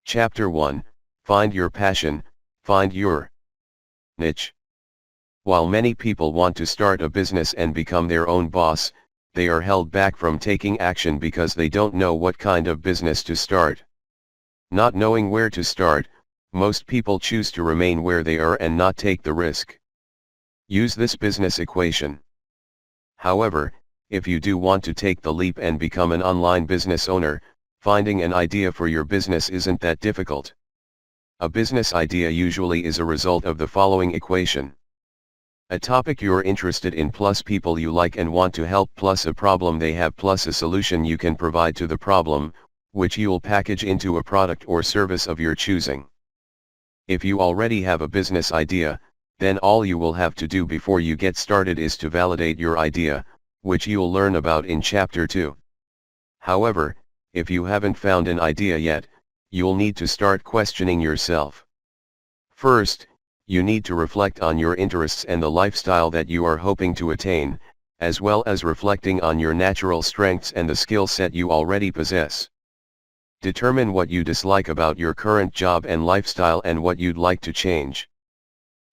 Chapter 1, Find Your Passion, Find Your Niche. While many people want to start a business and become their own boss, they are held back from taking action because they don't know what kind of business to start. Not knowing where to start, most people choose to remain where they are and not take the risk. Use this business equation. However, if you do want to take the leap and become an online business owner, finding an idea for your business isn't that difficult. A business idea usually is a result of the following equation. A topic you're interested in plus people you like and want to help plus a problem they have plus a solution you can provide to the problem, which you'll package into a product or service of your choosing. If you already have a business idea, then all you will have to do before you get started is to validate your idea, which you'll learn about in Chapter 2. However, if you haven't found an idea yet, you'll need to start questioning yourself. First, you need to reflect on your interests and the lifestyle that you are hoping to attain, as well as reflecting on your natural strengths and the skill set you already possess. Determine what you dislike about your current job and lifestyle and what you'd like to change.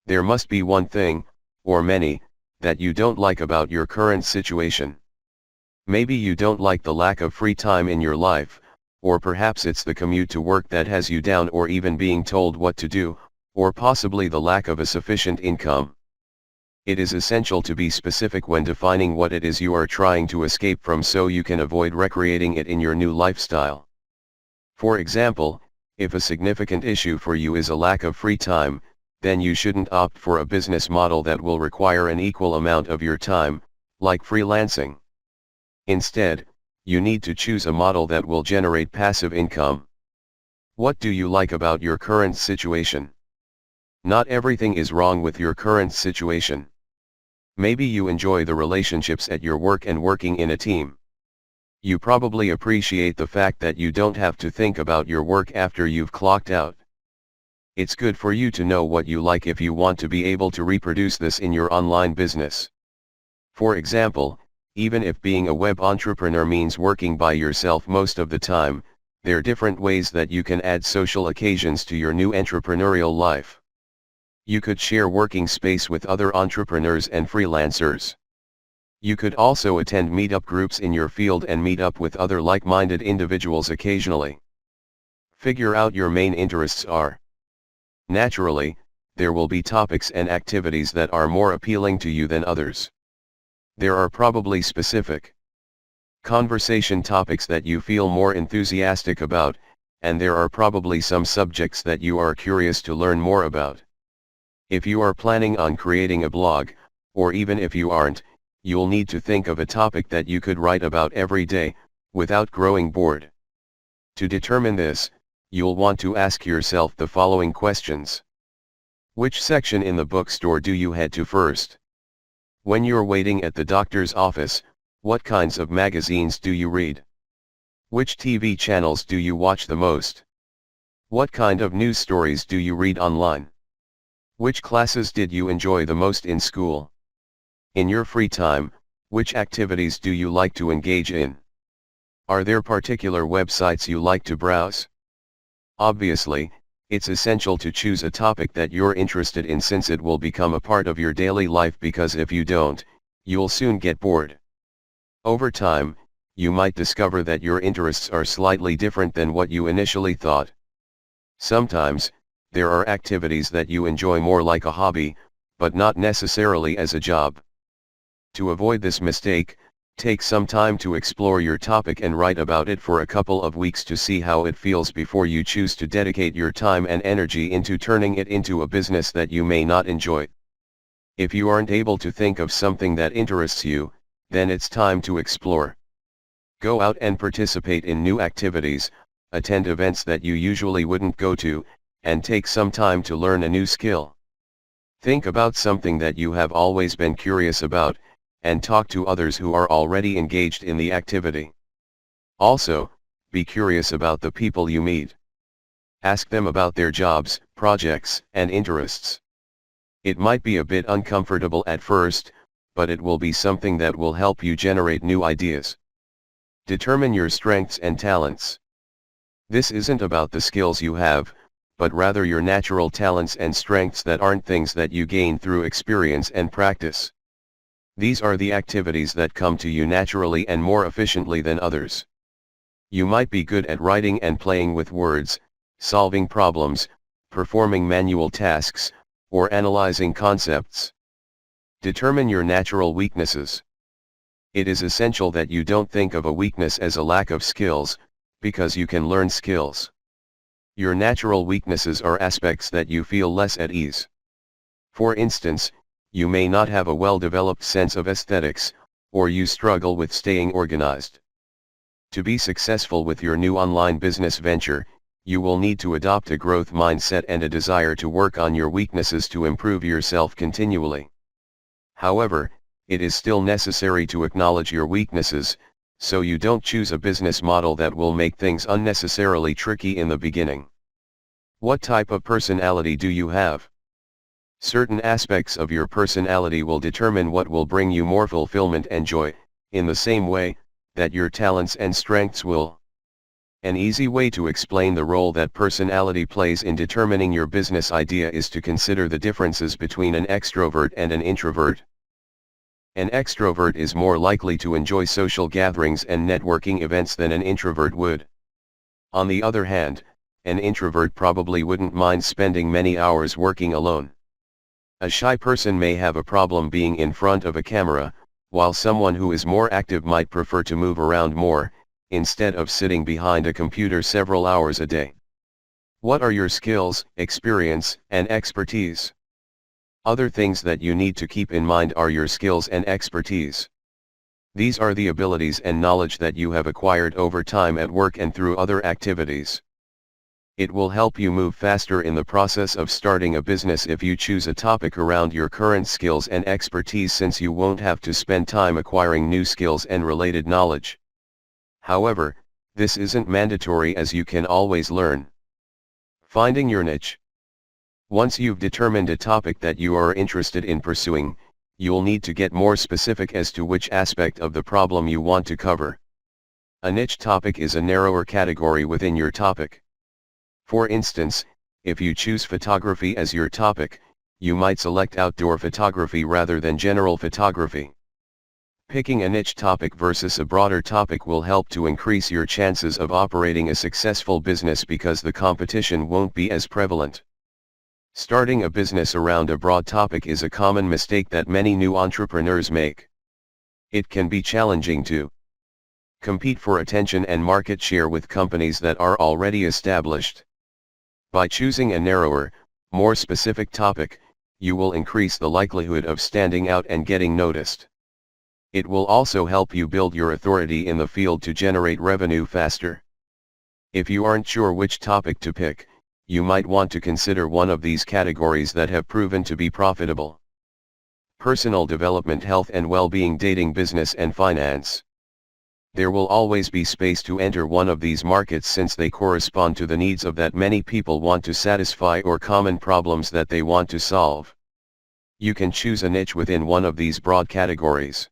There must be one thing, or many, that you don't like about your current situation. Maybe you don't like the lack of free time in your life, or perhaps it's the commute to work that has you down, or even being told what to do, or possibly the lack of a sufficient income. It is essential to be specific when defining what it is you are trying to escape from so you can avoid recreating it in your new lifestyle. For example, if a significant issue for you is a lack of free time, then you shouldn't opt for a business model that will require an equal amount of your time, like freelancing. Instead, you need to choose a model that will generate passive income. What do you like about your current situation? Not everything is wrong with your current situation. Maybe you enjoy the relationships at your work and working in a team. You probably appreciate the fact that you don't have to think about your work after you've clocked out. It's good for you to know what you like if you want to be able to reproduce this in your online business. For example, even if being a web entrepreneur means working by yourself most of the time, there are different ways that you can add social occasions to your new entrepreneurial life. You could share working space with other entrepreneurs and freelancers. You could also attend meetup groups in your field and meet up with other like-minded individuals occasionally. Figure out your main interests are. Naturally, there will be topics and activities that are more appealing to you than others. There are probably specific conversation topics that you feel more enthusiastic about, and there are probably some subjects that you are curious to learn more about. If you are planning on creating a blog, or even if you aren't, you'll need to think of a topic that you could write about every day, without growing bored. To determine this, you'll want to ask yourself the following questions. Which section in the bookstore do you head to first? When you're waiting at the doctor's office, what kinds of magazines do you read? Which TV channels do you watch the most? What kind of news stories do you read online? Which classes did you enjoy the most in school? In your free time, which activities do you like to engage in? Are there particular websites you like to browse? Obviously, it's essential to choose a topic that you're interested in since it will become a part of your daily life, because if you don't, you'll soon get bored. Over time, you might discover that your interests are slightly different than what you initially thought. Sometimes, there are activities that you enjoy more like a hobby, but not necessarily as a job. To avoid this mistake, take some time to explore your topic and write about it for a couple of weeks to see how it feels before you choose to dedicate your time and energy into turning it into a business that you may not enjoy. If you aren't able to think of something that interests you, then it's time to explore. Go out and participate in new activities, attend events that you usually wouldn't go to, and take some time to learn a new skill. Think about something that you have always been curious about, and talk to others who are already engaged in the activity. Also, be curious about the people you meet. Ask them about their jobs, projects, and interests. It might be a bit uncomfortable at first, but it will be something that will help you generate new ideas. Determine your strengths and talents. This isn't about the skills you have, but rather your natural talents and strengths that aren't things that you gain through experience and practice. These are the activities that come to you naturally and more efficiently than others. You might be good at writing and playing with words, solving problems, performing manual tasks, or analyzing concepts. Determine your natural weaknesses. It is essential that you don't think of a weakness as a lack of skills, because you can learn skills. Your natural weaknesses are aspects that you feel less at ease. For instance, you may not have a well-developed sense of aesthetics, or you struggle with staying organized. To be successful with your new online business venture, you will need to adopt a growth mindset and a desire to work on your weaknesses to improve yourself continually. However, it is still necessary to acknowledge your weaknesses, so you don't choose a business model that will make things unnecessarily tricky in the beginning. What type of personality do you have? Certain aspects of your personality will determine what will bring you more fulfillment and joy, in the same way that your talents and strengths will. An easy way to explain the role that personality plays in determining your business idea is to consider the differences between an extrovert and an introvert. An extrovert is more likely to enjoy social gatherings and networking events than an introvert would. On the other hand, an introvert probably wouldn't mind spending many hours working alone. A shy person may have a problem being in front of a camera, while someone who is more active might prefer to move around more, instead of sitting behind a computer several hours a day. What are your skills, experience, and expertise? Other things that you need to keep in mind are your skills and expertise. These are the abilities and knowledge that you have acquired over time at work and through other activities. It will help you move faster in the process of starting a business if you choose a topic around your current skills and expertise, since you won't have to spend time acquiring new skills and related knowledge. However, this isn't mandatory, as you can always learn. Finding your niche. Once you've determined a topic that you are interested in pursuing, you'll need to get more specific as to which aspect of the problem you want to cover. A niche topic is a narrower category within your topic. For instance, if you choose photography as your topic, you might select outdoor photography rather than general photography. Picking a niche topic versus a broader topic will help to increase your chances of operating a successful business, because the competition won't be as prevalent. Starting a business around a broad topic is a common mistake that many new entrepreneurs make. It can be challenging to compete for attention and market share with companies that are already established. By choosing a narrower, more specific topic, you will increase the likelihood of standing out and getting noticed. It will also help you build your authority in the field to generate revenue faster. If you aren't sure which topic to pick, you might want to consider one of these categories that have proven to be profitable: personal development, health and well-being, dating, business and finance. There will always be space to enter one of these markets, since they correspond to the needs of that many people want to satisfy or common problems that they want to solve. You can choose a niche within one of these broad categories.